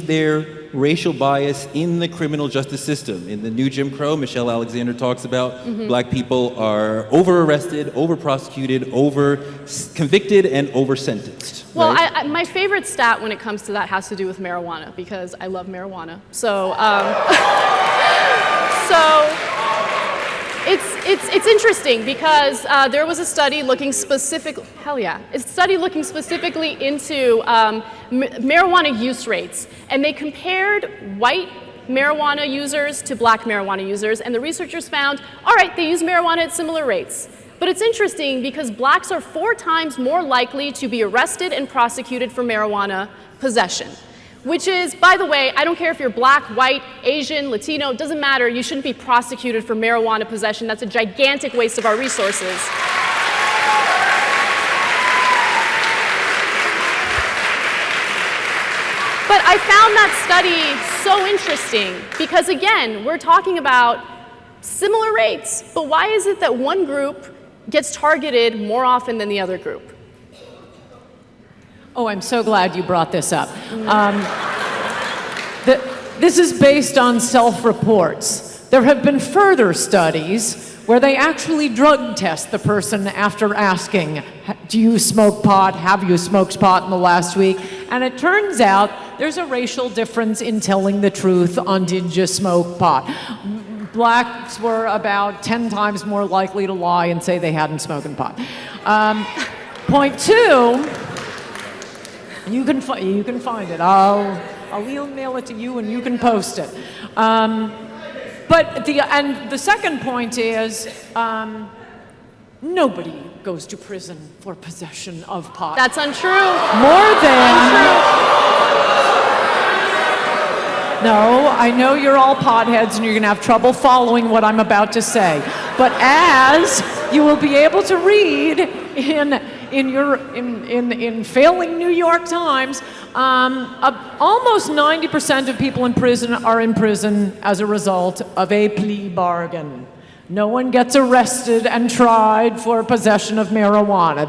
is there racial bias in the criminal justice system? In the new Jim Crow, Michelle Alexander talks about black people are over-arrested, over-prosecuted, over-convicted, and over-sentenced. Well, right? my favorite stat when it comes to that has to do with marijuana, because I love marijuana. So, it's interesting because there was a study looking specifically into marijuana use rates, and they compared white marijuana users to black marijuana users, and the researchers found, all right, they use marijuana at similar rates. But it's interesting because blacks are 4 times more likely to be arrested and prosecuted for marijuana possession. Which is, by the way, I don't care if you're black, white, Asian, Latino, it doesn't matter. You shouldn't be prosecuted for marijuana possession. That's a gigantic waste of our resources. But I found that study so interesting because, again, we're talking about similar rates, but why is it that one group gets targeted more often than the other group? Oh, I'm so glad you brought this up. This is based on self-reports. There have been further studies where they actually drug test the person after asking, do you smoke pot? Have you smoked pot in the last week? And it turns out there's a racial difference in telling the truth on did you smoke pot. Blacks were about 10 times more likely to lie and say they hadn't smoked pot. Point 2, you can find it. I'll email it to you and you can post it. But the second point is nobody goes to prison for possession of pot. That's untrue. More than. No, I know you're all potheads and you're going to have trouble following what I'm about to say. But as you will be able to read in failing New York Times, almost 90% of people in prison are in prison as a result of a plea bargain. No one gets arrested and tried for possession of marijuana.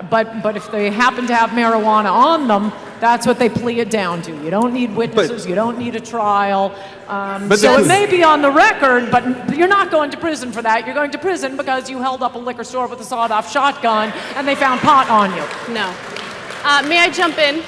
But if they happen to have marijuana on them, that's what they plea it down to. You don't need witnesses, you don't need a trial. So it may be on the record, but you're not going to prison for that. You're going to prison because you held up a liquor store with a sawed-off shotgun and they found pot on you. No. May I jump in?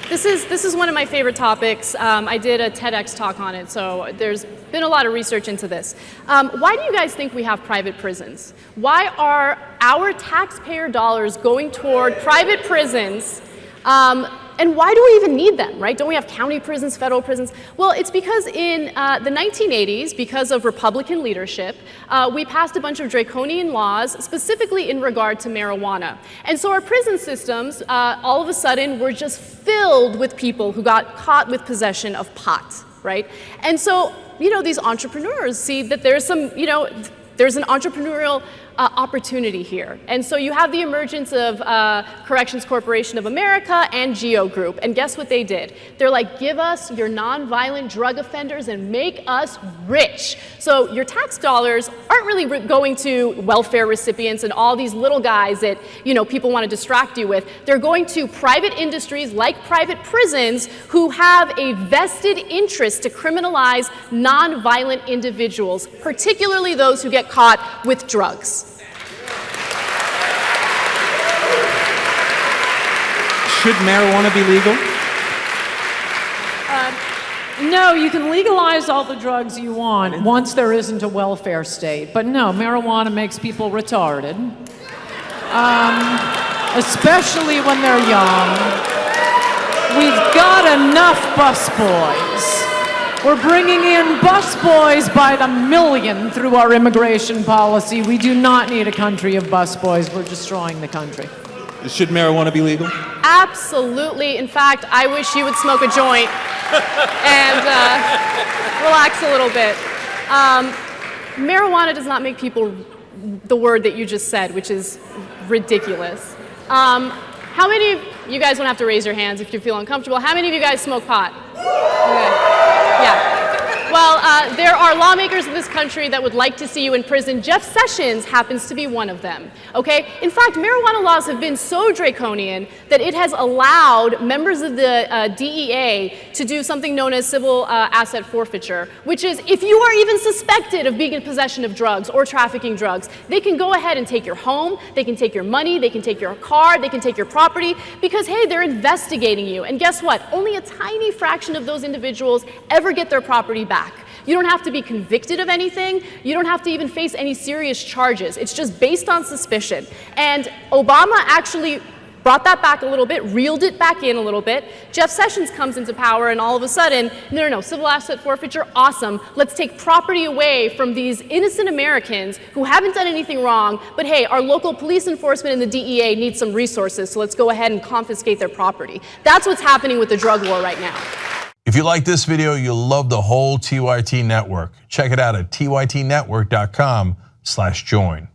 This is one of my favorite topics. I did a TEDx talk on it, so there's been a lot of research into this. Why do you guys think we have private prisons? Why are our taxpayer dollars going toward private prisons? And why do we even need them, right? Don't we have county prisons, federal prisons? Well, it's because in the 1980s, because of Republican leadership, we passed a bunch of draconian laws, specifically in regard to marijuana. And so our prison systems, all of a sudden, were just filled with people who got caught with possession of pot, right? And so, these entrepreneurs see that there's some, there's an entrepreneurial opportunity here. And so you have the emergence of Corrections Corporation of America and Geo Group. And guess what they did? They're like, give us your nonviolent drug offenders and make us rich. So your tax dollars aren't really going to welfare recipients and all these little guys that people want to distract you with. They're going to private industries like private prisons who have a vested interest to criminalize nonviolent individuals, particularly those who get caught with drugs. Should marijuana be legal? No, you can legalize all the drugs you want once there isn't a welfare state. But no, marijuana makes people retarded, especially when they're young. We've got enough busboys. We're bringing in busboys by the million through our immigration policy. We do not need a country of busboys. We're destroying the country. Should marijuana be legal? Absolutely. In fact, I wish you would smoke a joint and relax a little bit. Marijuana does not make people the word that you just said, which is ridiculous. How many of you guys don't have to raise your hands if you feel uncomfortable? How many of you guys smoke pot? Okay. Yeah. Well, there are lawmakers in this country that would like to see you in prison. Jeff Sessions happens to be one of them, okay? In fact, marijuana laws have been so draconian that it has allowed members of the DEA to do something known as civil asset forfeiture, which is if you are even suspected of being in possession of drugs or trafficking drugs, they can go ahead and take your home, they can take your money, they can take your car, they can take your property, because, hey, they're investigating you. And guess what? Only a tiny fraction of those individuals ever get their property back. You don't have to be convicted of anything. You don't have to even face any serious charges. It's just based on suspicion. And Obama actually brought that back a little bit, reeled it back in a little bit. Jeff Sessions comes into power, and all of a sudden, no, civil asset forfeiture, awesome. Let's take property away from these innocent Americans who haven't done anything wrong, but hey, our local police enforcement and the DEA need some resources, so let's go ahead and confiscate their property. That's what's happening with the drug war right now. If you like this video, you'll love the whole TYT network. Check it out at tytnetwork.com/join.